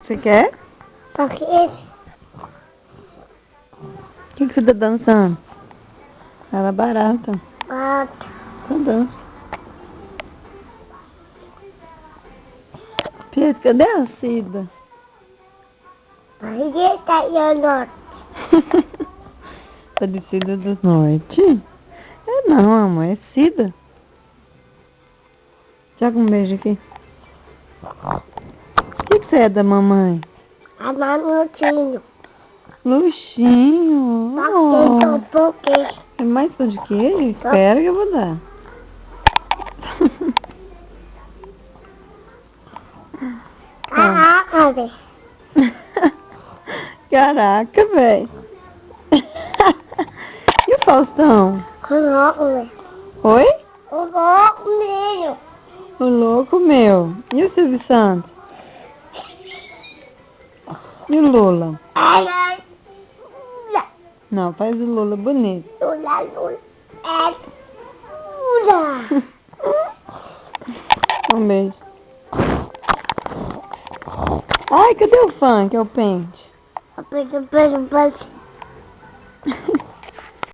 Você quer? Porque O que você tá dançando? Ela é barata. ah, Então dança. Pedro, cadê a Cida? aí tá indo. Tá de Cida do Norte? É não, amor, é Cida. Joga um beijo aqui. O que você é da mamãe? A mamutinho. Luxinho. Porque tô porque. É mais pão de queijo? Espera que eu vou dar. Caraca, velho. Caraca, velho. E o Faustão? Coloco, velho. Oi? Coloco meio. O louco meu. E o Silvio Santos? E o Lula? Ai, ai. Não, faz o Lula bonito. Lula, lula. É. Lula. Um beijo. Ai, cadê o funk? É o pente. Beijo, beijo, beijo.